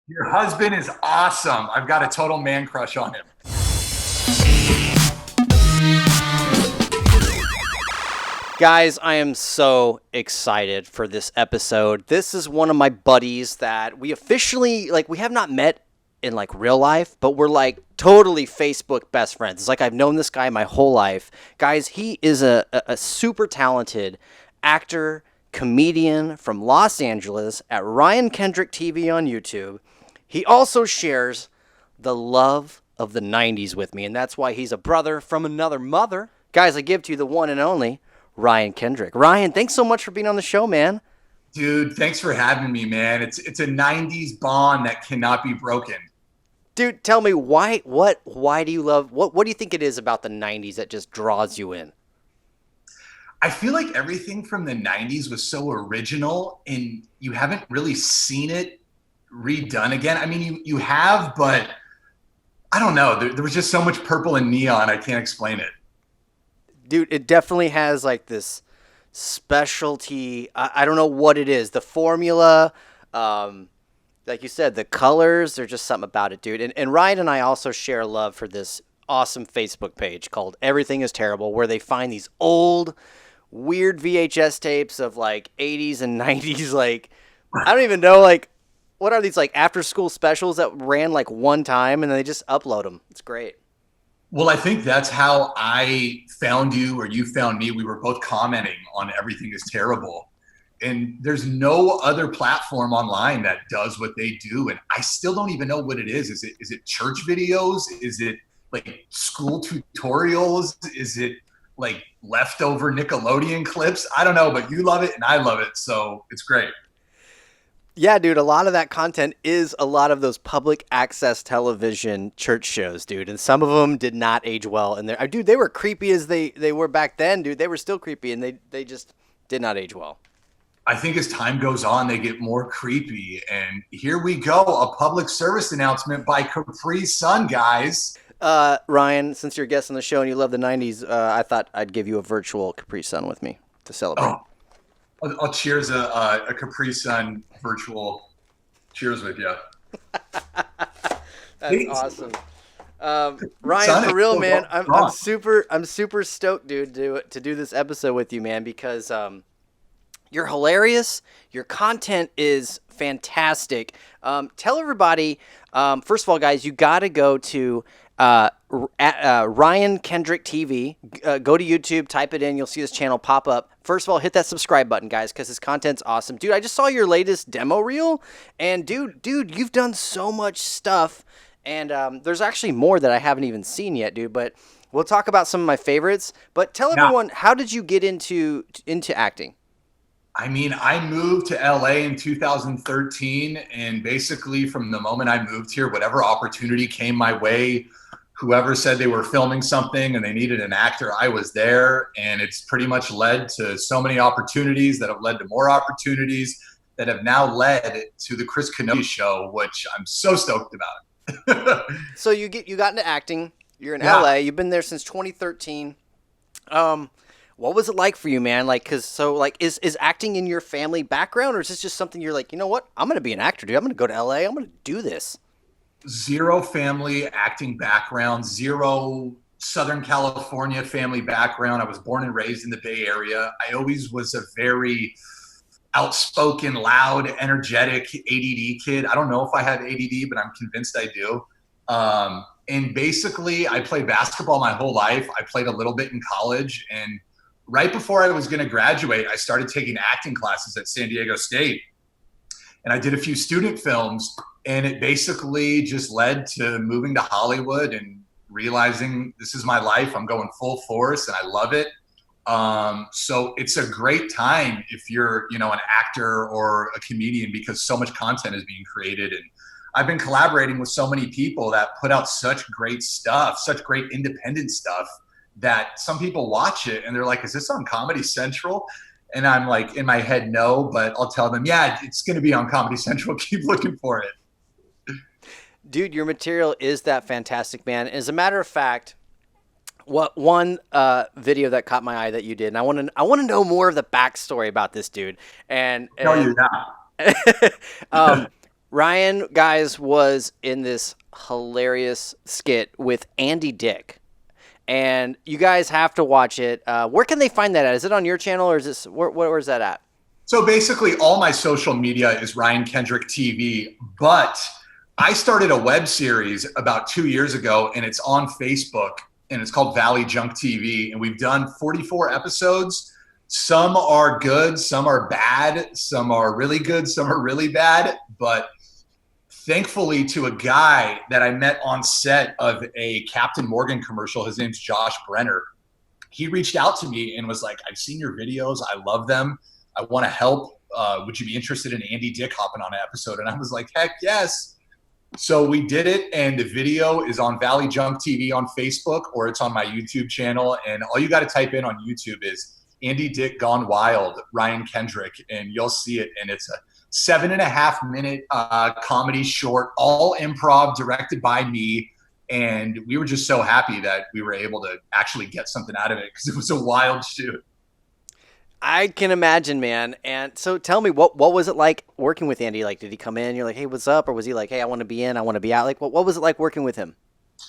Your husband is awesome. I've got a total man crush on him. Guys, I am so excited for this episode. This is one of my buddies that we officially, we have not met in, real life, but we're, totally Facebook best friends. It's like I've known this guy my whole life. Guys, he is a super talented actor, comedian from Los Angeles at Ryan Kendrick TV on YouTube. He also shares the love of the 90s with me, and that's why he's a brother from another mother. Guys, I give to you the one and only Ryan Kendrick. Ryan, thanks so much for being on the show, man. Dude, thanks for having me, man. It's a 90s bond that cannot be broken. Dude, tell me why do you love what do you think it is about the 90s that just draws you in? I feel like everything from the 90s was so original and you haven't really seen it redone again. I mean, you have, but I don't know. There was just so much purple and neon. I can't explain it. Dude, it definitely has this specialty. I don't know what it is. The formula, like you said, the colors, there's just something about it, dude. And Ryan and I also share love for this awesome Facebook page called Everything is Terrible, where they find these old, weird VHS tapes of 80s and 90s. I don't even know, what are these, after school specials that ran one time and then they just upload them? It's great. Well, I think that's how I found you or you found me. We were both commenting on Everything is Terrible. And there's no other platform online that does what they do. And I still don't even know what it is. Is it church videos? Is it school tutorials? Is it leftover Nickelodeon clips? I don't know, but you love it and I love it. So it's great. Yeah, dude, a lot of that content is a lot of those public access television church shows, dude. And some of them did not age well. And dude, they were creepy as they were back then, dude. They were still creepy and they just did not age well. I think as time goes on, they get more creepy. And here we go, a public service announcement by Capri Sun, guys. Ryan, since you're a guest on the show and you love the 90s, I thought I'd give you a virtual Capri Sun with me to celebrate. Oh, I'll cheers a Capri Sun virtual cheers with you. That's awesome. Ryan, for real, man, I'm super stoked, dude, to do this episode with you, man, because you're hilarious. Your content is fantastic. Tell everybody, first of all, guys, you got to go to Ryan Kendrick TV. Go to YouTube, type it in. You'll see his channel pop up. First of all, hit that subscribe button, guys, because his content's awesome. Dude, I just saw your latest demo reel, and dude, you've done so much stuff, and there's actually more that I haven't even seen yet, dude, but we'll talk about some of my favorites. But tell everyone, how did you get into acting? I mean, I moved to LA in 2013, and basically from the moment I moved here, whatever opportunity came my way, whoever said they were filming something and they needed an actor, I was there. And it's pretty much led to so many opportunities that have led to more opportunities that have now led to the Chris Canote Show, which I'm so stoked about. So you got into acting. You're in LA. You've been there since 2013. What was it like for you, man? Is acting in your family background, or is this just something you're like, you know what? I'm going to be an actor, dude. I'm going to go to LA. I'm going to do this. Zero family acting background, zero Southern California family background. I was born and raised in the Bay Area. I always was a very outspoken, loud, energetic ADD kid. I don't know if I have ADD, but I'm convinced I do. And basically, I played basketball my whole life. I played a little bit in college, and right before I was going to graduate, I started taking acting classes at San Diego State. And I did a few student films, and it basically just led to moving to Hollywood and realizing this is my life. I'm going full force and I love it. So it's a great time if you're, an actor or a comedian, because so much content is being created. And I've been collaborating with so many people that put out such great stuff, such great independent stuff, that some people watch it and they're like, is this on Comedy Central? And I'm like, in my head, no, but I'll tell them, yeah, it's going to be on Comedy Central. Keep looking for it. Dude, your material is that fantastic, man. As a matter of fact, one video that caught my eye that you did, and I want to know more of the backstory about this dude. And Tell you that. Ryan, guys, was in this hilarious skit with Andy Dick. And you guys have to watch it. Where can they find that at? Is it on your channel or is this where's that at? So basically, all my social media is Ryan Kendrick TV, but I started a web series about 2 years ago, and it's on Facebook, and it's called Valley Junk TV, and we've done 44 episodes. Some are good, some are bad, some are really good, some are really bad, but thankfully to a guy that I met on set of a Captain Morgan commercial, his name's Josh Brenner. He reached out to me and was like, I've seen your videos, I love them. I want to help. Would you be interested in Andy Dick hopping on an episode? And I was like, heck yes. So we did it, and the video is on Valley Junk TV on Facebook, or it's on my YouTube channel. And all you got to type in on YouTube is Andy Dick Gone Wild, Ryan Kendrick, and you'll see it. And it's a 7.5-minute comedy short, all improv, directed by me. And we were just so happy that we were able to actually get something out of it, because it was a wild shoot. I can imagine, man. And so tell me, what was it like working with Andy? Like, did he come in, you're like, hey, what's up? Or was he like, hey, I want to be in, I want to be out? Like, what was it like working with him?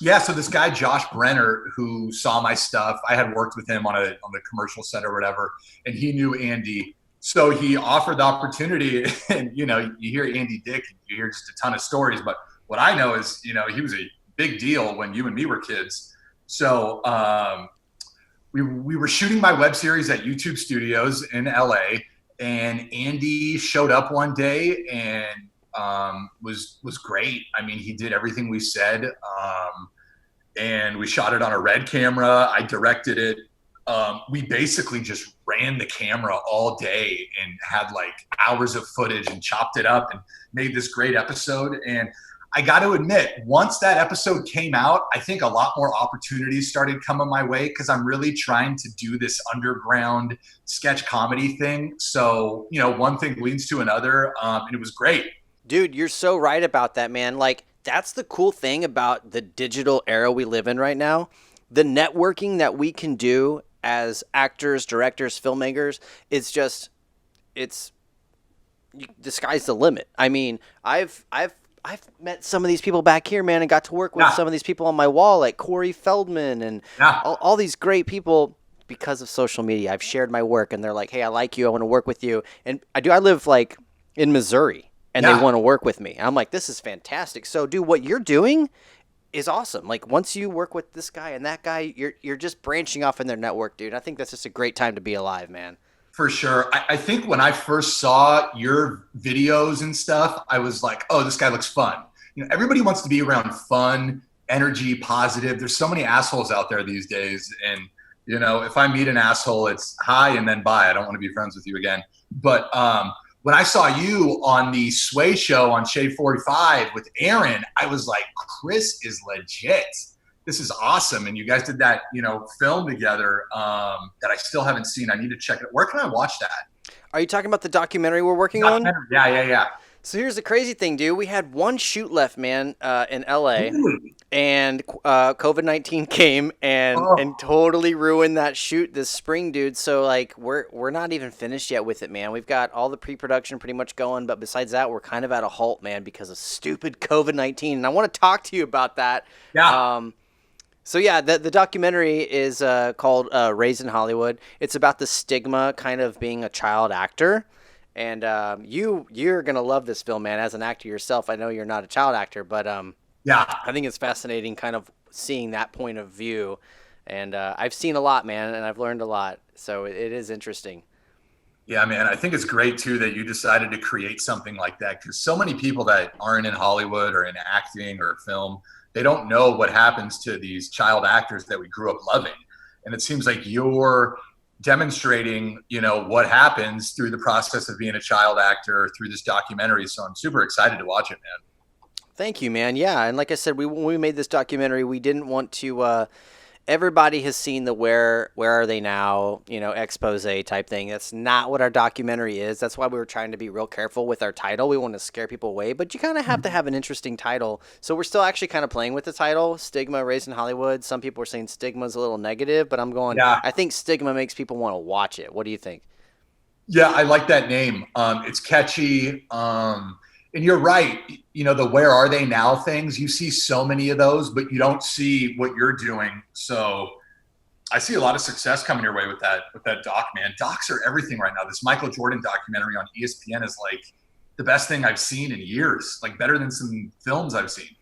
Yeah, so this guy, Josh Brenner, who saw my stuff, I had worked with him on the commercial set or whatever, and he knew Andy. So he offered the opportunity, and, you hear Andy Dick, and you hear just a ton of stories. But what I know is, he was a big deal when you and me were kids. So we were shooting my web series at YouTube Studios in LA, and Andy showed up one day and was great. I mean, he did everything we said, and we shot it on a Red camera. I directed it. We basically just ran the camera all day and had like hours of footage and chopped it up and made this great episode. And I got to admit, once that episode came out, I think a lot more opportunities started coming my way, because I'm really trying to do this underground sketch comedy thing. So, one thing leads to another, and it was great. Dude, you're so right about that, man. Like, that's the cool thing about the digital era we live in right now. The networking that we can do as actors, directors, filmmakers, the sky's the limit. I mean, I've met some of these people back here, man, and got to work with some of these people on my wall, like Corey Feldman and all these great people because of social media. I've shared my work, and they're like, hey, I like you, I want to work with you. And I live like in Missouri, and they want to work with me. And I'm like, this is fantastic. So, dude, what you're doing is awesome. Like, once you work with this guy and that guy, you're just branching off in their network, dude. I think that's just a great time to be alive, man. For sure. I think when I first saw your videos and stuff, I was like, oh, this guy looks fun. Everybody wants to be around fun, energy, positive. There's so many assholes out there these days. And, if I meet an asshole, it's hi and then bye. I don't want to be friends with you again. But when I saw you on the Sway show on Shade 45 with Aaron, I was like, Chris is legit. This is awesome. And you guys did that, film together that I still haven't seen. I need to check it. Where can I watch that? Are you talking about the documentary we're working on? Yeah. So here's the crazy thing, dude. We had one shoot left, man, in LA, and COVID-19 came and totally ruined that shoot this spring, dude. So like we're not even finished yet with it, man. We've got all the pre-production pretty much going, but besides that, we're kind of at a halt, man, because of stupid COVID-19. And I want to talk to you about that. Yeah. So yeah, the documentary is called Raised in Hollywood. It's about the stigma kind of being a child actor. And you're going to love this film, man. As an actor yourself, I know you're not a child actor, but I think it's fascinating kind of seeing that point of view. And I've seen a lot, man, and I've learned a lot. So it is interesting. Yeah, man. I think it's great, too, that you decided to create something like that, because so many people that aren't in Hollywood or in acting or film, they don't know what happens to these child actors that we grew up loving. And it seems like you're demonstrating, what happens through the process of being a child actor through this documentary. So I'm super excited to watch it, man. Thank you, man. Yeah. And like I said, when we made this documentary, we didn't want to, everybody has seen the where are they now, expose type thing. That's not what our documentary is. That's why we were trying to be real careful with our title. We want to scare people away, but you kind of have to have an interesting title. So we're still actually kind of playing with the title, Stigma, Raised in Hollywood. Some people are saying stigma is a little negative, but I'm going, I think stigma makes people want to watch it. What do you think? Yeah, I like that name. It's catchy. And you're right. The where are they now things, you see so many of those, but you don't see what you're doing. So I see a lot of success coming your way with that doc, man. Docs are everything right now. This Michael Jordan documentary on ESPN is like the best thing I've seen in years, like better than some films I've seen.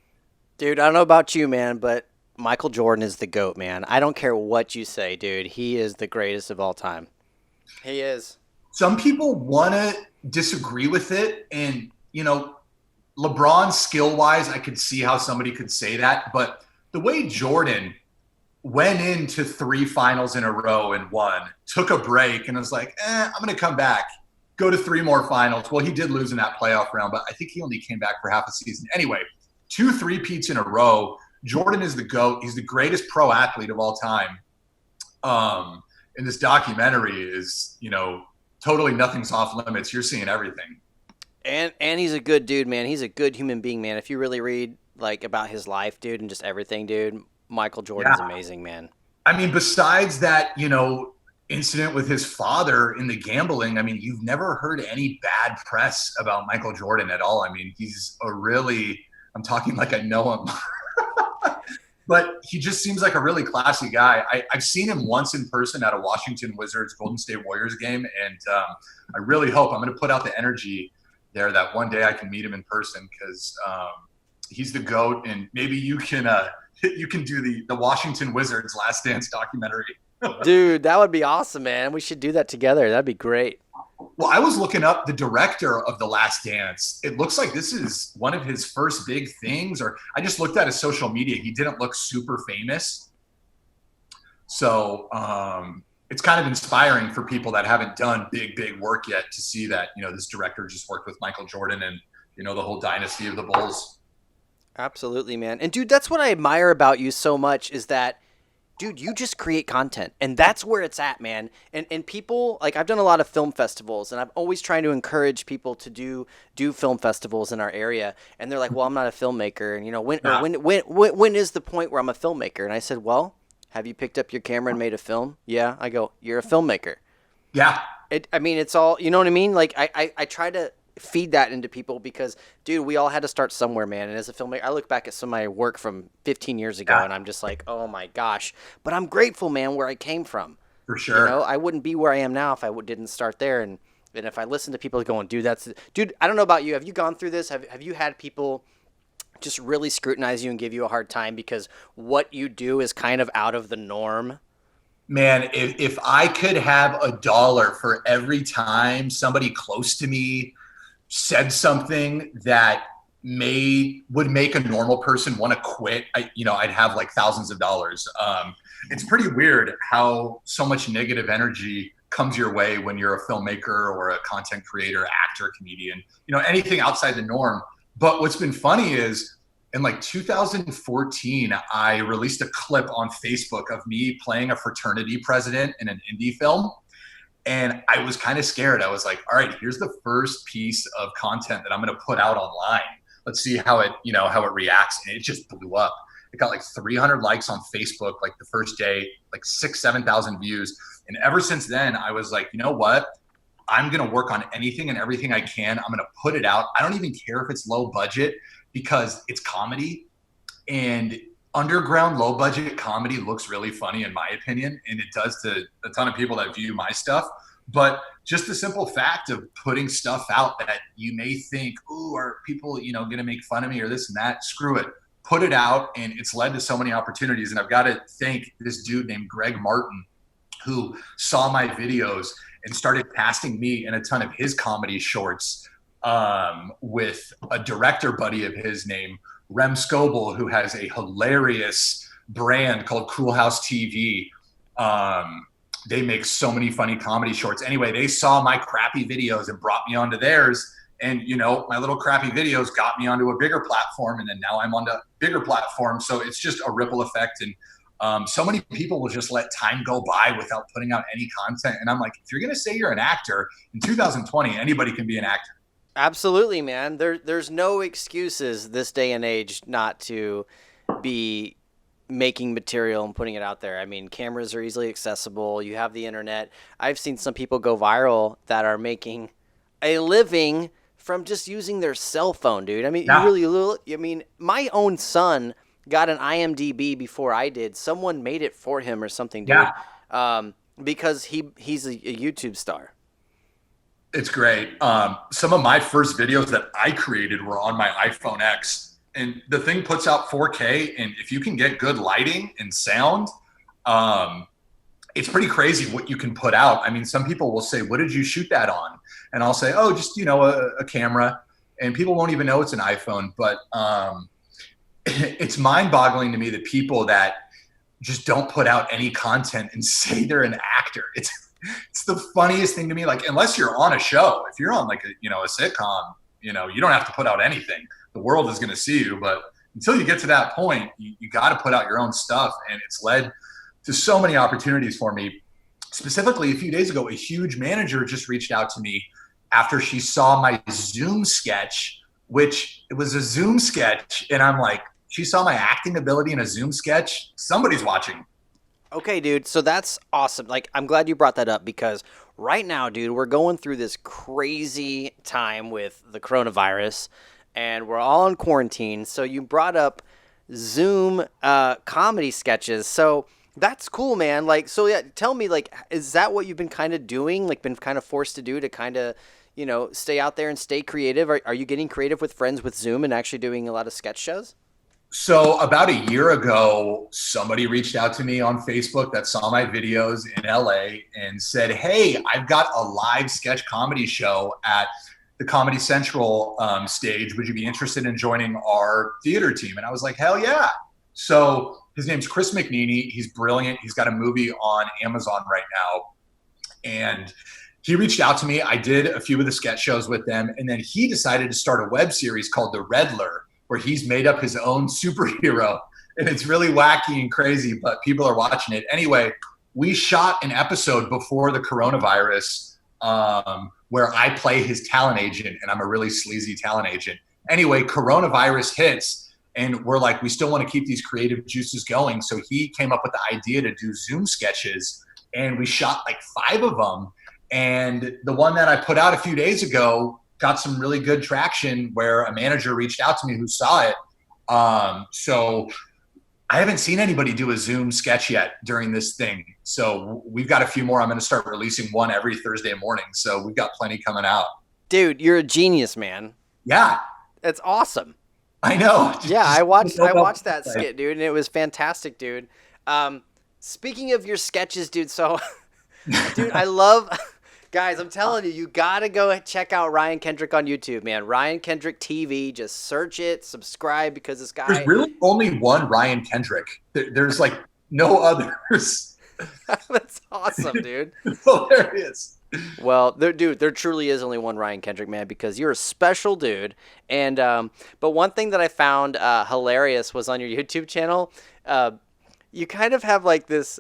Dude, I don't know about you, man, but Michael Jordan is the GOAT, man. I don't care what you say, dude. He is the greatest of all time. He is. Some people want to disagree with it. And, LeBron skill wise, I could see how somebody could say that. But the way Jordan went into 3 finals in a row and won, took a break, and was like, I'm going to come back, go to 3 more finals. Well, he did lose in that playoff round, but I think he only came back for half a season. Anyway, 2 3-peats in a row. Jordan is the GOAT. He's the greatest pro athlete of all time. And this documentary is, totally nothing's off limits. You're seeing everything. And he's a good dude, man. He's a good human being, man. If you really read like about his life, dude, and just everything, dude, Michael Jordan's amazing, man. I mean, besides that, incident with his father in the gambling, I mean, you've never heard any bad press about Michael Jordan at all. I mean, he's I'm talking like I know him. But he just seems like a really classy guy. I've seen him once in person at a Washington Wizards Golden State Warriors game, and I really hope I'm going to put out the energy there that one day I can meet him in person, because he's the GOAT, and maybe you can do the Washington Wizards Last Dance documentary. Dude, that would be awesome, man. We should do that together. That'd be great. Well, I was looking up the director of The Last Dance. It looks like this is one of his first big things, or I just looked at his social media. He didn't look super famous. So it's kind of inspiring for people that haven't done big work yet to see that, this director just worked with Michael Jordan and, the whole dynasty of the Bulls. Absolutely, man. And dude, that's what I admire about you so much is that, dude, you just create content, and that's where it's at, man. And people, like, I've done a lot of film festivals, and I'm always trying to encourage people to do film festivals in our area. And they're like, well, I'm not a filmmaker. And, when is the point where I'm a filmmaker? And I said, well, have you picked up your camera and made a film? Yeah. I go, you're a filmmaker. Yeah. It's all, you know what I mean? Like, I try to feed that into people because, dude, we all had to start somewhere, man. And as a filmmaker, I look back at some of my work from 15 years ago, and I'm just like, oh my gosh. But I'm grateful, man, where I came from. For sure. I wouldn't be where I am now if I didn't start there. And if I listen to people going, dude, I don't know about you. Have you gone through this? Have you had people just really scrutinize you and give you a hard time because what you do is kind of out of the norm? Man, if I could have $1 for every time somebody close to me said something that would make a normal person want to quit, I'd have like thousands of dollars. It's pretty weird how so much negative energy comes your way when you're a filmmaker or a content creator, actor, comedian, anything outside the norm. But what's been funny is in like 2014, I released a clip on Facebook of me playing a fraternity president in an indie film. And I was kind of scared. I was like, all right, here's the first piece of content that I'm going to put out online. Let's see how it reacts. And it just blew up. It got like 300 likes on Facebook, like the first day, like 7,000 views. And ever since then, I was like, you know what? I'm going to work on anything and everything I can. I'm going to put it out. I don't even care if it's low budget because it's comedy, and underground low budget comedy looks really funny in my opinion, and it does to a ton of people that view my stuff. But just the simple fact of putting stuff out that you may think, ooh, are people going to make fun of me or this and that, screw it, put it out. And it's led to so many opportunities. And I've got to thank this dude named Greg Martin, who saw my videos and started casting me in a ton of his comedy shorts, with a director buddy of his named Rem Scoble, who has a hilarious brand called Cool House TV. They make so many funny comedy shorts. Anyway, they saw my crappy videos and brought me onto theirs. And, my little crappy videos got me onto a bigger platform. And then now I'm on a bigger platform. So it's just a ripple effect. And so many people will just let time go by without putting out any content. And I'm like, if you're going to say you're an actor in 2020, anybody can be an actor. Absolutely, man. There's no excuses this day and age not to be making material and putting it out there. I mean, cameras are easily accessible. You have the internet. I've seen some people go viral that are making a living from just using their cell phone, dude. I mean, you Yeah. really, I mean, my own son got an IMDb before I did. Someone made it for him or something, dude. Yeah. Because he's a YouTube star. It's great. Some of my first videos that I created were on my iPhone X, and the thing puts out 4K. And if you can get good lighting and sound, it's pretty crazy what you can put out. I mean, some people will say, "What did you shoot that on?" And I'll say, "Oh, just a camera," and people won't even know it's an iPhone. But it's mind-boggling to me that people that just don't put out any content and say they're an actor. It's the funniest thing to me. Like, unless you're on a show, if you're on like a sitcom, you don't have to put out anything. The world is going to see you. But until you get to that point, you got to put out your own stuff. And it's led to so many opportunities for me. Specifically, a few days ago, a huge manager just reached out to me after she saw my Zoom sketch, which it was a Zoom sketch. And I'm like, she saw my acting ability in a Zoom sketch. Somebody's watching. Okay, dude. So that's awesome. Like, I'm glad you brought that up because right now, dude, we're going through this crazy time with the coronavirus and we're all in quarantine. So you brought up Zoom comedy sketches. So that's cool, man. Like, so yeah, tell me, like, is that what you've been kind of doing? Like, been kind of forced to do to kind of, stay out there and stay creative? Are you getting creative with friends with Zoom and actually doing a lot of sketch shows? So about a year ago, somebody reached out to me on Facebook that saw my videos in LA and said, "Hey, I've got a live sketch comedy show at the Comedy Central stage. Would you be interested in joining our theater team?" And I was like, "Hell yeah." So his name's Chris McNeely. He's brilliant. He's got a movie on Amazon right now. And he reached out to me. I did a few of the sketch shows with them. And then he decided to start a web series called The Riddler, where he's made up his own superhero. And it's really wacky and crazy, but people are watching it. Anyway, we shot an episode before the coronavirus where I play his talent agent, and I'm a really sleazy talent agent. Anyway, coronavirus hits, and we're like, we still want to keep these creative juices going. So he came up with the idea to do Zoom sketches, and we shot like 5 of them. And the one that I put out a few days ago got some really good traction where a manager reached out to me who saw it. So I haven't seen anybody do a Zoom sketch yet during this thing. So we've got a few more. I'm going to start releasing one every Thursday morning. So we've got plenty coming out. Dude, you're a genius, man. Yeah. That's awesome. I know. Yeah, I watched that skit, dude, and it was fantastic, dude. Speaking of your sketches, dude, so dude, I love guys, I'm telling you, you gotta go check out Ryan Kendrick on YouTube, man. Ryan Kendrick TV. Just search it, subscribe, because this guy. There's really only one Ryan Kendrick. There's like no others. That's awesome, dude. It's hilarious. Well, there truly is only one Ryan Kendrick, man, because you're a special dude. And but one thing that I found hilarious was on your YouTube channel. You kind of have like this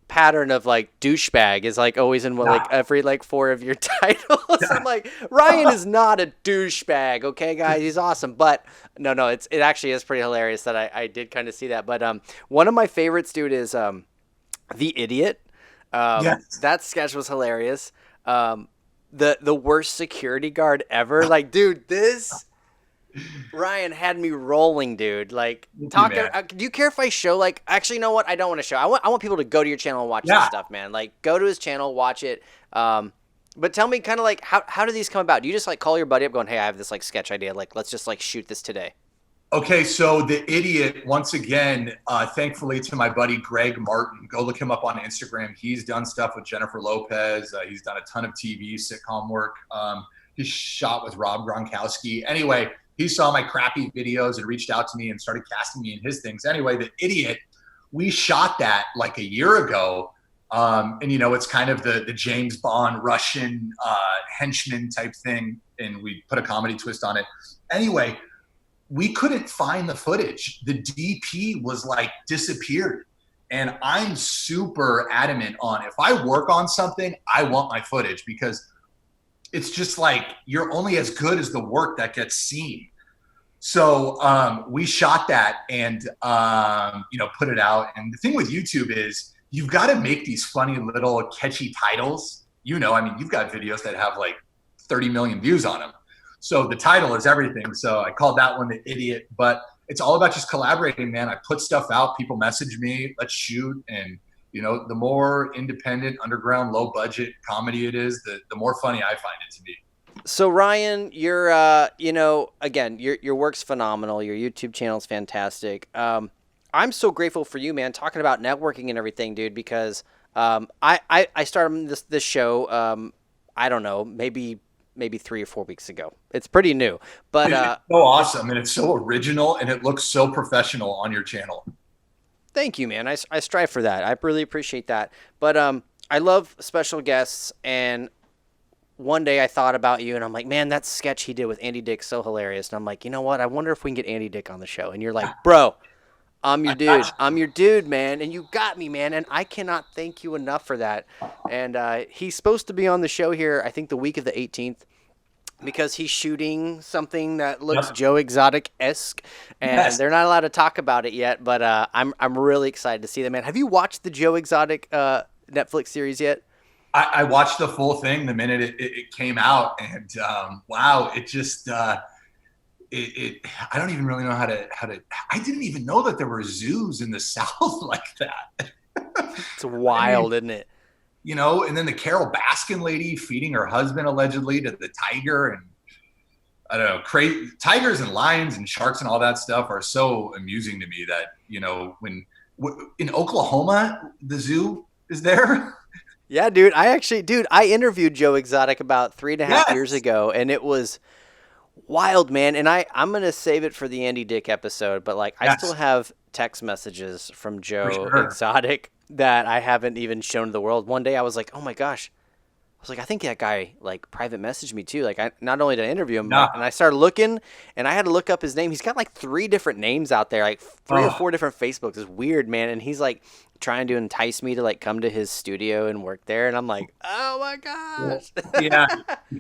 pattern of like douchebag is like always in every 4 of your titles. I'm like, Ryan is not a douchebag, okay, guys, he's awesome. But no, it actually is pretty hilarious that I did kind of see that. But one of my favorites, dude, is The Idiot. Yes. That sketch was hilarious. The worst security guard ever. Like, dude, this Ryan had me rolling, dude. Like, do you care if I show, actually, you know what? I don't want to show. I want people to go to your channel and watch this stuff, man. Like, go to his channel, watch it. But tell me kind of how do these come about? Do you just call your buddy up going, "Hey, I have this sketch idea. Let's just shoot this today"? Okay, so The Idiot, once again, thankfully to my buddy Greg Martin, go look him up on Instagram. He's done stuff with Jennifer Lopez. He's done a ton of TV sitcom work. He's shot with Rob Gronkowski. Anyway, he saw my crappy videos and reached out to me and started casting me in his things. Anyway, The Idiot, we shot that a year ago. And, it's kind of the James Bond Russian henchman type thing. And we put a comedy twist on it. Anyway, we couldn't find the footage. The DP was disappeared. And I'm super adamant on, if I work on something, I want my footage, because it's just you're only as good as the work that gets seen. So we shot that and, put it out. And the thing with YouTube is you've got to make these funny little catchy titles. You've got videos that have 30 million views on them. So the title is everything. So I called that one The Idiot, but it's all about just collaborating, man. I put stuff out, people message me, let's shoot. And, the more independent, underground, low budget comedy it is, the more funny I find it to be. So Ryan, you're, again, your work's phenomenal. Your YouTube channel is fantastic. I'm so grateful for you, man, talking about networking and everything, dude, because I started this show, I don't know, maybe 3 or 4 weeks ago. It's pretty new, but it's so awesome, and it's so original, and it looks so professional on your channel. Thank you, man. I strive for that. I really appreciate that. But I love special guests, and one day I thought about you, and I'm like, man, that sketch he did with Andy Dick's so hilarious. And I'm like, you know what? I wonder if we can get Andy Dick on the show. And you're like, bro, I'm your dude. I'm your dude, man. And you got me, man. And I cannot thank you enough for that. And he's supposed to be on the show here, I think, the week of the 18th. Because he's shooting something that looks Joe Exotic-esque, and they're not allowed to talk about it yet. But I'm really excited to see that, man. Have you watched the Joe Exotic Netflix series yet? I watched the full thing the minute it came out, and wow, it just I don't even really know how to. I didn't even know that there were zoos in the South like that. It's wild, isn't it? And then the Carol Baskin lady feeding her husband allegedly to the tiger, and I don't know, crazy tigers and lions and sharks and all that stuff are so amusing to me that, when in Oklahoma, the zoo is there. Yeah, dude. I interviewed Joe Exotic about 3.5 years ago, and it was wild, man. And I'm going to save it for the Andy Dick episode, but I still have text messages from Joe Exotic that I haven't even shown to the world. One day I was like, oh my gosh. I was like, I think that guy private messaged me too. I not only did I interview him, and I started looking, and I had to look up his name. He's got 3 different names out there, 3 or 4 different Facebooks. It's weird, man. And he's trying to entice me to come to his studio and work there. And I'm like, oh my gosh. Yeah.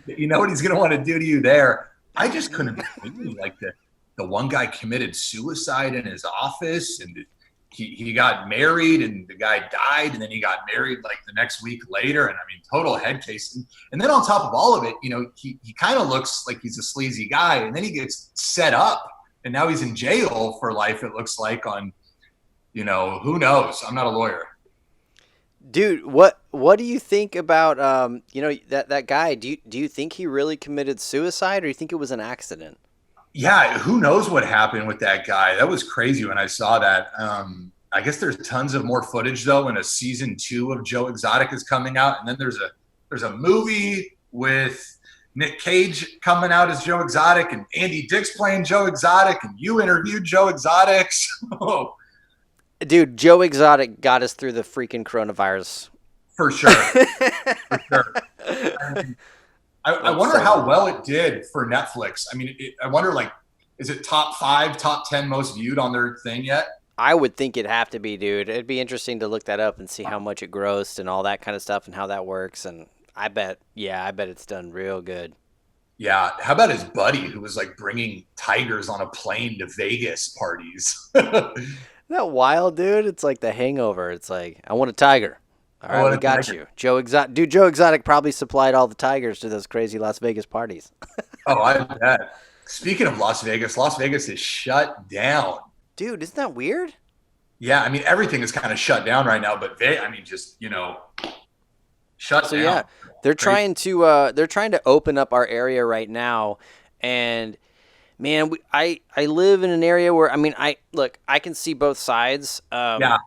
You know what he's going to want to do to you there. I just couldn't believe the one guy committed suicide in his office, and he got married, and the guy died, and then he got married the next week later. And I mean, total head case. And then on top of all of it, he kind of looks like he's a sleazy guy, and then he gets set up, and now he's in jail for life. It looks like on, who knows? I'm not a lawyer. Dude, what do you think about that guy? Do you think he really committed suicide, or do you think it was an accident? Yeah, who knows what happened with that guy? That was crazy when I saw that. I guess there's tons of more footage though, and a season 2 of Joe Exotic is coming out, and then there's a movie with Nick Cage coming out as Joe Exotic, and Andy Dick's playing Joe Exotic, and you interviewed Joe Exotic. So, dude, Joe Exotic got us through the freaking coronavirus. For sure. For sure. I wonder how well it did for Netflix. I mean, I wonder, is it top 5, top 10 most viewed on their thing yet? I would think it'd have to be, dude. It'd be interesting to look that up and see how much it grossed and all that kind of stuff and how that works. And I bet it's done real good. Yeah. How about his buddy who was bringing tigers on a plane to Vegas parties? Isn't that wild, dude? It's like The Hangover. It's like, I want a tiger. All right, we got you. Joe Exotic probably supplied all the tigers to those crazy Las Vegas parties. Oh, I bet. Speaking of Las Vegas is shut down. Dude, isn't that weird? Yeah, I mean, everything is kind of shut down right now, but shut down. Yeah, they're trying to open up our area right now, and man, I live in an area where I can see both sides. Yeah.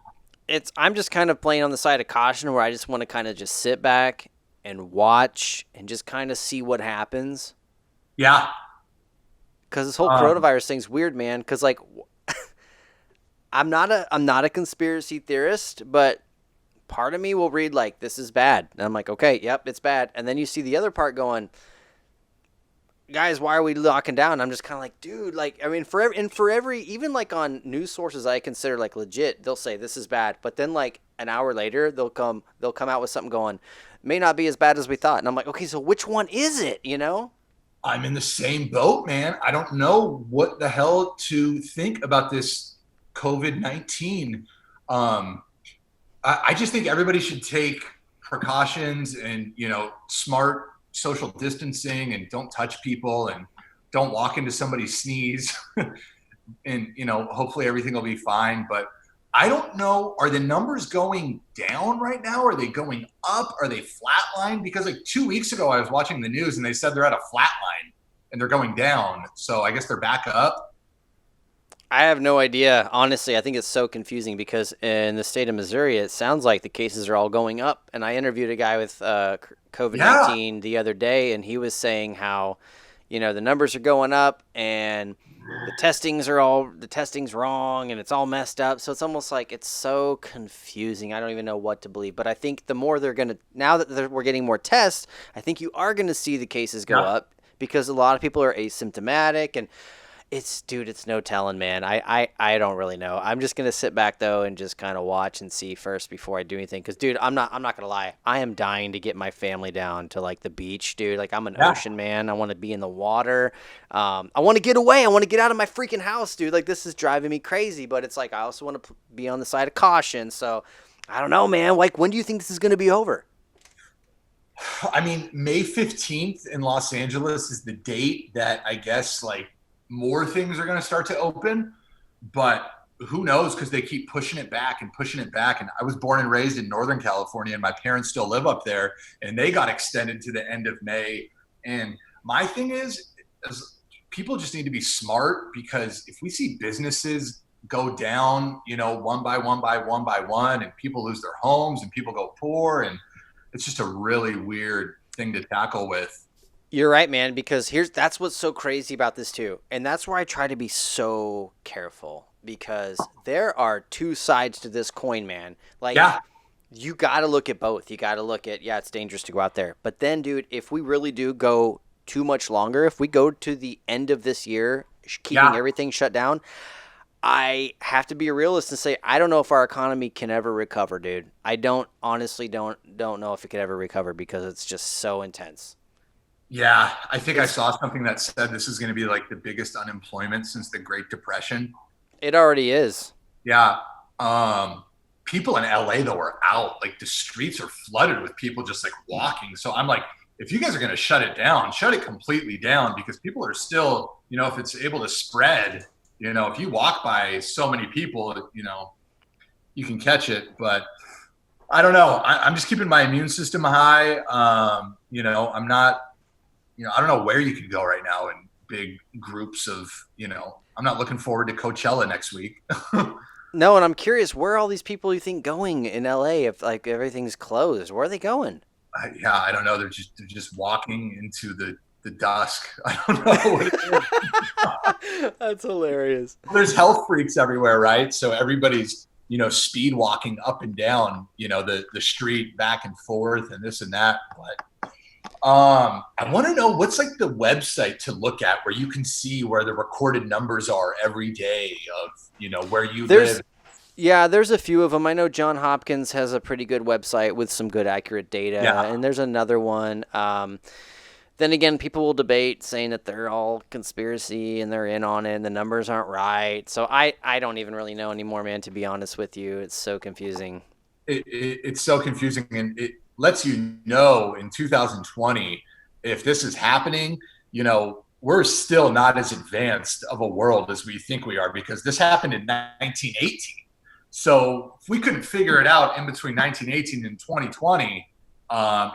I'm just kind of playing on the side of caution where I just want to kind of just sit back and watch and just kind of see what happens. Yeah. Because this whole coronavirus thing's weird, man. Because I'm not a conspiracy theorist, but part of me will read this is bad, and I'm like, okay, yep, it's bad. And then you see the other part going, guys, why are we locking down? I'm just kind of like, dude, for every, even on news sources I consider legit, they'll say this is bad, but then an hour later they'll come out with something going, may not be as bad as we thought, and I'm like, okay, so which one is it? I'm in the same boat, man. I don't know what the hell to think about this COVID-19. I just think everybody should take precautions and smart social distancing and don't touch people. And don't walk into somebody's sneeze and, hopefully everything will be fine. But I don't know, are the numbers going down right now? Are they going up? Are they flatline? Because like 2 weeks ago, I was watching the news and they said they're at a flatline and they're going down. So I guess they're back up. I have no idea. Honestly, I think it's so confusing because in the state of Missouri, it sounds like the cases are all going up. And I interviewed a guy with COVID-19 the other day, and he was saying how, the numbers are going up and the testing's wrong and it's all messed up. So it's almost like it's so confusing. I don't even know what to believe. But I think the more now that we're getting more tests, I think you are going to see the cases go up because a lot of people are asymptomatic and it's no telling, man. I don't really know. I'm just gonna sit back though and just kind of watch and see first before I do anything. Cause dude, I'm not gonna lie. I am dying to get my family down to like the beach, dude. Like I'm an ocean man. I want to be in the water. I want to get away. I want to get out of my freaking house, dude. Like this is driving me crazy. But it's like I also want to be on the side of caution. So I don't know, man. Like when do you think this is gonna be over? I mean, May 15th in Los Angeles is the date that I guess like more things are going to start to open, but who knows? Because they keep pushing it back and pushing it back. And I was born and raised in Northern California, and my parents still live up there, and they got extended to the end of May. And my thing is people just need to be smart, because if we see businesses go down, one by one, and people lose their homes and people go poor, and it's just a really weird thing to tackle with. You're right, man, because that's what's so crazy about this too. And that's where I try to be so careful, because there are two sides to this coin, man. Like you got to look at both. You got to look at, it's dangerous to go out there. But then, dude, if we really do go too much longer, if we go to the end of this year, keeping everything shut down, I have to be a realist and say, I don't know if our economy can ever recover, dude. I honestly don't know if it could ever recover because it's just so intense. Yeah, I think I saw something that said this is going to be like the biggest unemployment since the Great Depression. It already is. Yeah. People in LA though are out. Like the streets are flooded with people just like walking. So I'm like, if you guys are going to shut it down, shut it completely down, because people are still, if it's able to spread, if you walk by so many people, you can catch it. But I don't know. I'm just keeping my immune system high. I'm not, I don't know where you could go right now in big groups of, I'm not looking forward to Coachella next week. No, and I'm curious, where are all these people you think going in LA if like everything's closed? Where are they going? I don't know. They're just walking into the dusk. I don't know what it is. That's hilarious. There's health freaks everywhere, right? So everybody's, speed walking up and down, the street back and forth and this and that. But I want to know what's like the website to look at where you can see where the recorded numbers are every day of, where you live. Yeah, there's a few of them. I know John Hopkins has a pretty good website with some good accurate data. Yeah. And there's another one. Then again, people will debate saying that they're all conspiracy and they're in on it and the numbers aren't right. So I don't even really know anymore, man, to be honest with you. It's so confusing. It's so confusing. And it lets you know in 2020, if this is happening, we're still not as advanced of a world as we think we are, because this happened in 1918. So if we couldn't figure it out in between 1918 and 2020,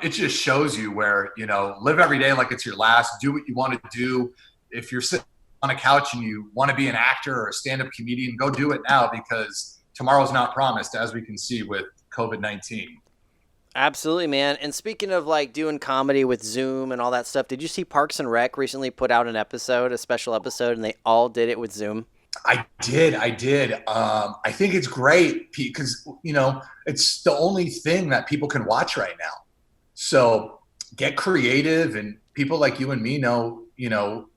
it just shows you where, live every day like it's your last, do what you want to do. If you're sitting on a couch and you want to be an actor or a stand-up comedian, go do it now, because tomorrow's not promised, as we can see with COVID-19. Absolutely, man. And speaking of like doing comedy with Zoom and all that stuff, did you see Parks and Rec recently put out a special episode, and they all did it with Zoom? I did. I think it's great because, it's the only thing that people can watch right now. So get creative, and people like you and me know,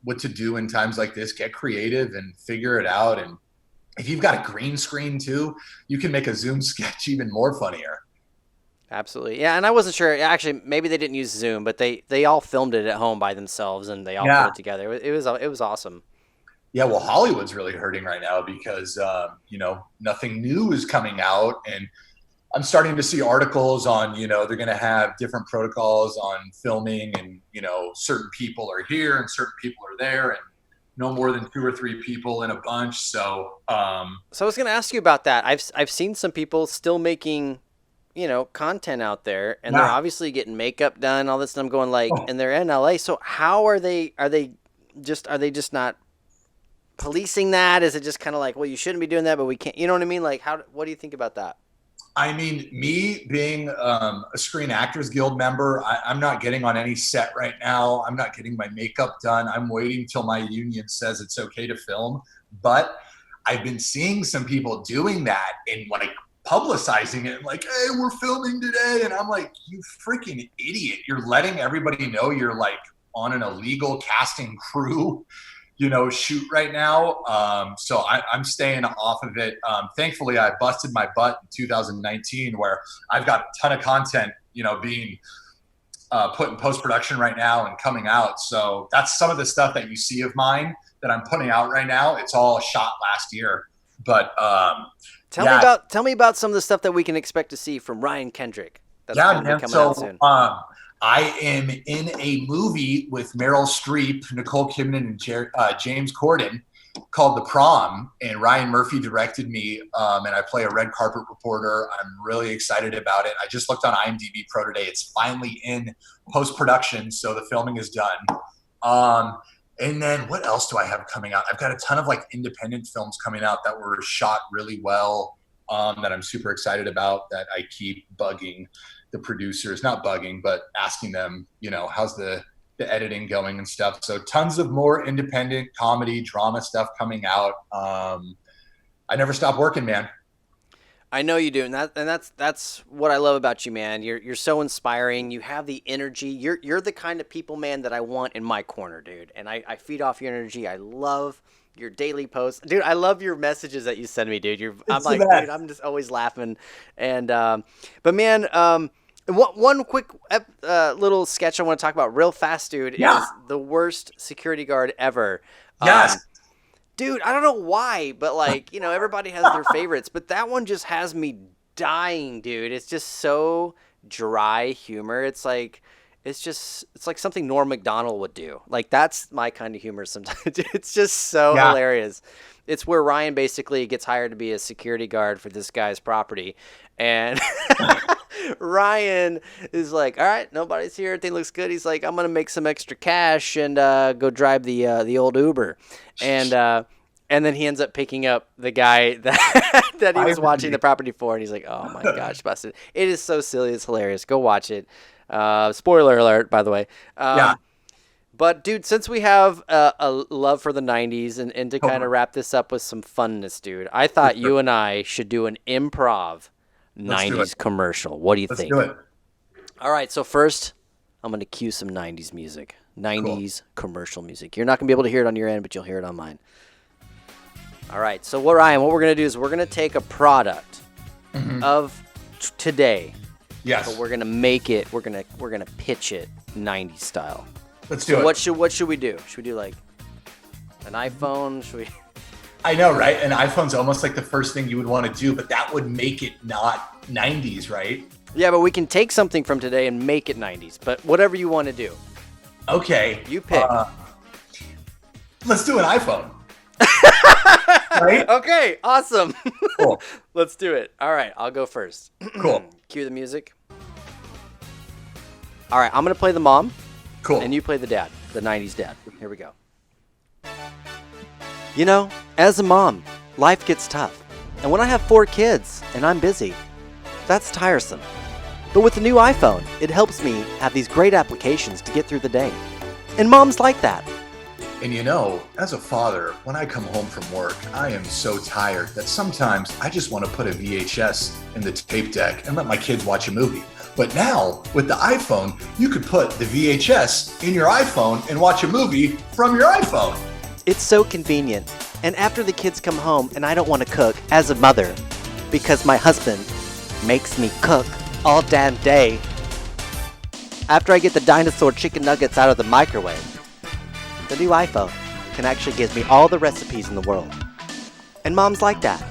what to do in times like this. Get creative and figure it out. And if you've got a green screen too, you can make a Zoom sketch even more funnier. Absolutely. Yeah, and I wasn't sure. Actually, maybe they didn't use Zoom, but they all filmed it at home by themselves, and they all put it together. It was awesome. Yeah, well, Hollywood's really hurting right now because, nothing new is coming out. And I'm starting to see articles on, they're going to have different protocols on filming, and, certain people are here and certain people are there. And no more than 2 or 3 people in a bunch. So, So I was going to ask you about that. I've seen some people still making, content out there, and they're yeah. obviously getting makeup done, all this. And I'm going like, Oh, and they're in LA. So how are they? Are they just not policing that? Is it just kind of like, well, you shouldn't be doing that, but we can't? You know what I mean? Like, what do you think about that? I mean, me being a Screen Actors Guild member, I'm not getting on any set right now. I'm not getting my makeup done. I'm waiting till my union says it's okay to film. But I've been seeing some people doing that and like publicizing it, like, hey, we're filming today. And I'm like, you freaking idiot. You're letting everybody know you're like on an illegal casting crew shoot right now. So I'm staying off of it. Thankfully, I busted my butt in 2019 where I've got a ton of content, being put in post-production right now and coming out. So that's some of the stuff that you see of mine that I'm putting out right now. It's all shot last year. But tell me about some of the stuff that we can expect to see from Ryan Kendrick. That's going to be coming out soon. I am in a movie with Meryl Streep, Nicole Kidman, and James Corden called The Prom, and Ryan Murphy directed me, and I play a red carpet reporter. I'm really excited about it. I just looked on IMDb Pro today. It's finally in post-production, so the filming is done. And then what else do I have coming out? I've got a ton of like independent films coming out that were shot really well, that I'm super excited about, that I keep bugging the producers, not bugging, but asking them, how's the editing going and stuff. So tons of more independent comedy, drama stuff coming out. I never stop working, man. I know you do, and that's what I love about you, man. You're so inspiring. You have the energy. You're the kind of people, man, that I want in my corner, dude. And I feed off your energy. I love your daily posts, dude. I love your messages that you send me, dude. I'm like, dude, I'm just always laughing. And but man, one quick little sketch I want to talk about real fast, dude, is the worst security guard ever. Yes. Dude, I don't know why, but like, everybody has their favorites, but that one just has me dying, dude. It's just so dry humor. It's like something Norm Macdonald would do. Like, that's my kind of humor sometimes. It's just so hilarious. It's where Ryan basically gets hired to be a security guard for this guy's property, and Ryan is like, all right, nobody's here, everything looks good. He's like, I'm gonna make some extra cash and go drive the old Uber, and then he ends up picking up the guy that he was watching the property for, and he's like, oh my gosh, busted. It is so silly, it's hilarious. Go watch it. Spoiler alert, by the way. But dude, since we have a love for the 90s, and to kind of wrap this up with some funness, dude, I thought you and I should do an improv 90s commercial. What do you think? Let's do it. All right, so first, I'm going to cue some 90s music. 90s commercial music. You're not going to be able to hear it on your end, but you'll hear it on mine. All right, so Ryan, what we're going to do is we're going to take a product of today. Yes. But we're going to make it, we're going to pitch it 90s style. Let's do it. What should we do? Should we do like an iPhone? Should we? I know, right? An iPhone's almost like the first thing you would want to do, but that would make it not 90s, right? Yeah, but we can take something from today and make it 90s, but whatever you want to do. Okay. You pick. Let's do an iPhone. Right? Okay, awesome. Cool. Let's do it. All right, I'll go first. Cool. Cue the music. All right, I'm going to play the mom. Cool. And you play the dad, the 90s dad. Here we go. You know, as a mom, life gets tough. And when I have 4 kids and I'm busy, that's tiresome. But with the new iPhone, it helps me have these great applications to get through the day. And moms like that. And as a father, when I come home from work, I am so tired that sometimes I just want to put a VHS in the tape deck and let my kids watch a movie. But now, with the iPhone, you could put the VHS in your iPhone and watch a movie from your iPhone. It's so convenient. And after the kids come home and I don't want to cook as a mother because my husband makes me cook all damn day. After I get the Dinosaur chicken nuggets out of the microwave, the new iPhone can actually give me all the recipes in the world. And moms like that.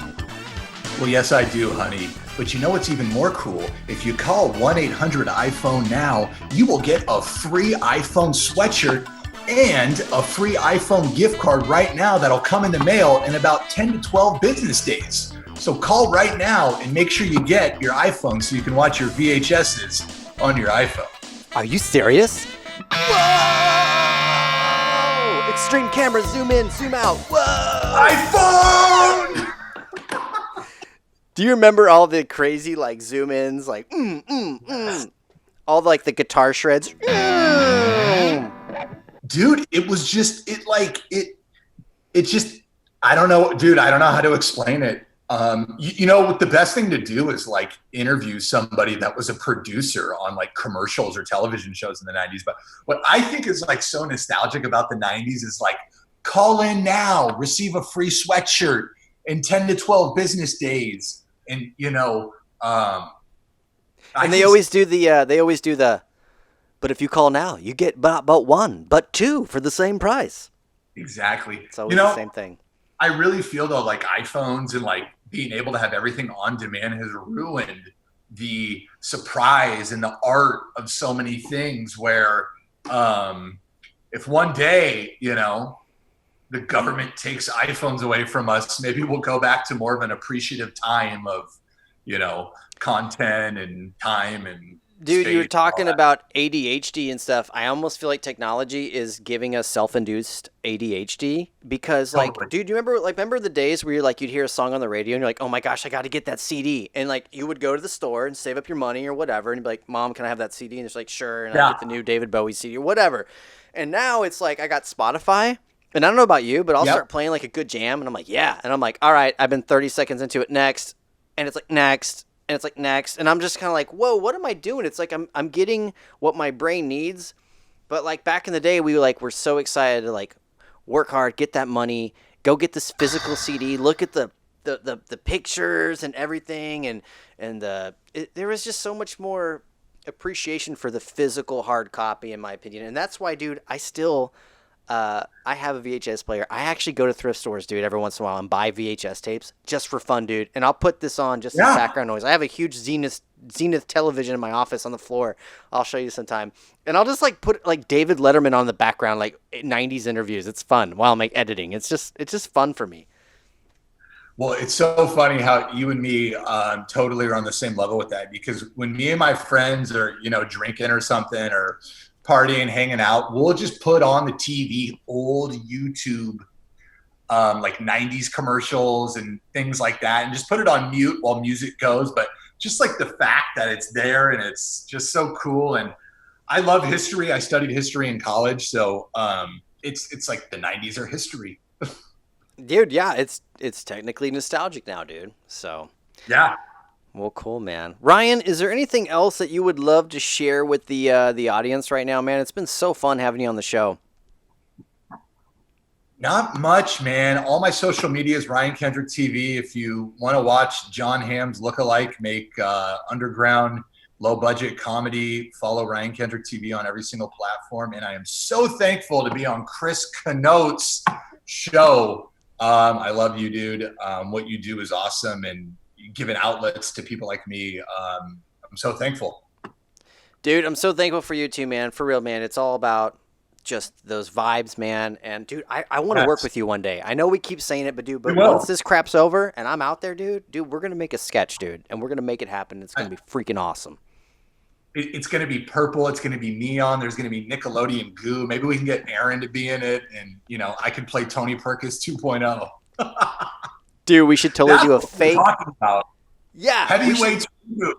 Well, yes, I do, honey. But you know what's even more cool? If you call 1-800-iPhone now, you will get a free iPhone sweatshirt and a free iPhone gift card right now that'll come in the mail in about 10 to 12 business days. So call right now and make sure you get your iPhone so you can watch your VHSs on your iPhone. Are you serious? Whoa! Extreme camera, zoom in, zoom out. Whoa! iPhone! Do you remember all the crazy like zoom ins, like all like the guitar shreds? Dude, it was just I don't know, dude. I don't know how to explain it. The best thing to do is like interview somebody that was a producer on like commercials or television shows in the 90s. But what I think is like so nostalgic about the 90s is like, call in now, receive a free sweatshirt in 10 to 12 business days. And, they always do the, but if you call now, you get about one, but two for the same price. Exactly. It's always the same thing. I really feel though, like iPhones and like being able to have everything on demand has ruined the surprise and the art of so many things where, if one day, the government takes iPhones away from us, maybe we'll go back to more of an appreciative time of, content and time and dude, you're talking about ADHD and stuff. I almost feel like technology is giving us self-induced ADHD because, like, dude, you remember the days where you'd hear a song on the radio and you're like, oh my gosh, I got to get that CD, and like you would go to the store and save up your money or whatever, and you'd be like, Mom, can I have that CD? And it's like, sure, and I get the new David Bowie CD or whatever. And now it's like I got Spotify, and I don't know about you, but I'll start playing like a good jam, and I'm like, yeah, and I'm like, all right, I've been 30 seconds into it, next, and it's like next. And it's like next, and I'm just kind of like, whoa, what am I doing? It's like I'm getting what my brain needs, but like back in the day, we were so excited to like work hard, get that money, go get this physical CD, look at the pictures and everything, and there was just so much more appreciation for the physical hard copy, in my opinion, and that's why, dude, I still. I have a VHS player. I actually go to thrift stores, dude, every once in a while and buy VHS tapes just for fun, dude. And I'll put this on just as background noise. I have a huge Zenith television in my office on the floor. I'll show you sometime. And I'll just like put like David Letterman on the background, like 90s interviews. It's fun while I'm editing. It's just fun for me. Well, it's so funny how you and me totally are on the same level with that, because when me and my friends are, drinking or something or partying, hanging out, we'll just put on the TV old YouTube like 90s commercials and things like that, and just put it on mute while music goes. But just like the fact that it's there and it's just so cool. And I love history. I studied history in college, so it's like the 90s are history. Dude, yeah, it's technically nostalgic now, dude. So yeah. Well, cool, man. Ryan, is there anything else that you would love to share with the audience right now, man? It's been so fun having you on the show. Not much, man. All my social media is Ryan Kendrick TV. If you want to watch John Hamm's lookalike make underground, low-budget comedy, follow Ryan Kendrick TV on every single platform. And I am so thankful to be on Chris Canote's show. I love you, dude. What you do is awesome, and giving outlets to people like me. I'm so thankful. Dude, I'm so thankful for you too, man. For real, man. It's all about just those vibes, man. And dude, I want to work with you one day. I know we keep saying it, but dude, once this crap's over and I'm out there, dude, we're going to make a sketch, dude. And we're going to make it happen. It's going to be freaking awesome. It's going to be purple. It's going to be neon. There's going to be Nickelodeon goo. Maybe we can get Aaron to be in it. And, I could play Tony Perkis 2.0. Dude, we should totally do a fake. Yeah, Heavyweights reboot.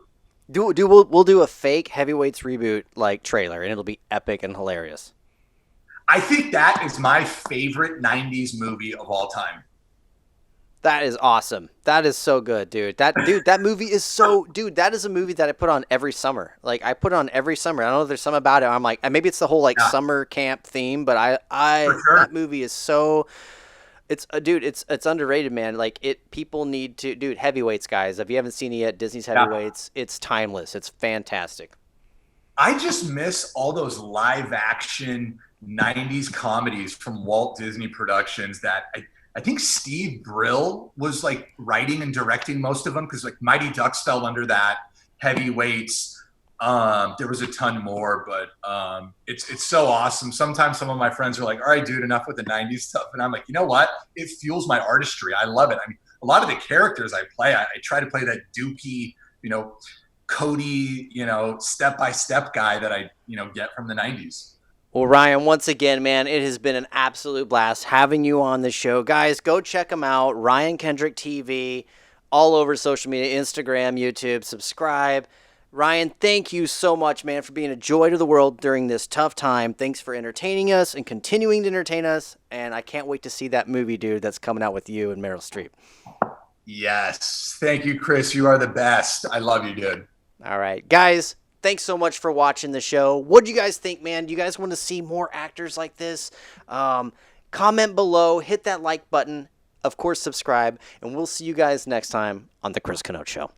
Dude, we'll do a fake Heavyweights reboot like trailer, and it'll be epic and hilarious. I think that is my favorite 90s movie of all time. That is awesome. That is so good, dude. That movie is so, dude, that is a movie that I put on every summer. Like, I put it on every summer. I don't know if there's something about it. I'm like, maybe it's the whole like summer camp theme, but that movie is so. It's it's underrated, man. Like people need to, dude. Heavyweights, guys. If you haven't seen it yet, Disney's Heavyweights. It's timeless. It's fantastic. I just miss all those live action 90s comedies from Walt Disney Productions that I think Steve Brill was like writing and directing most of them, because like Mighty Ducks fell under that. Heavyweights. There was a ton more, but it's so awesome. Sometimes some of my friends are like, all right, dude, enough with the 90s stuff. And I'm like, you know what? It fuels my artistry. I love it. I mean, a lot of the characters I play, I try to play that dookie, Cody, step-by-step guy that I, get from the 90s. Well, Ryan, once again, man, it has been an absolute blast having you on the show. Guys, go check him out, Ryan Kendrick TV, all over social media, Instagram, YouTube, subscribe. Ryan, thank you so much, man, for being a joy to the world during this tough time. Thanks for entertaining us and continuing to entertain us, and I can't wait to see that movie, dude, that's coming out with you and Meryl Streep. Yes. Thank you, Chris. You are the best. I love you, dude. All right. Guys, thanks so much for watching the show. What do you guys think, man? Do you guys want to see more actors like this? Comment below. Hit that like button. Of course, subscribe. And we'll see you guys next time on The Chris Canote Show.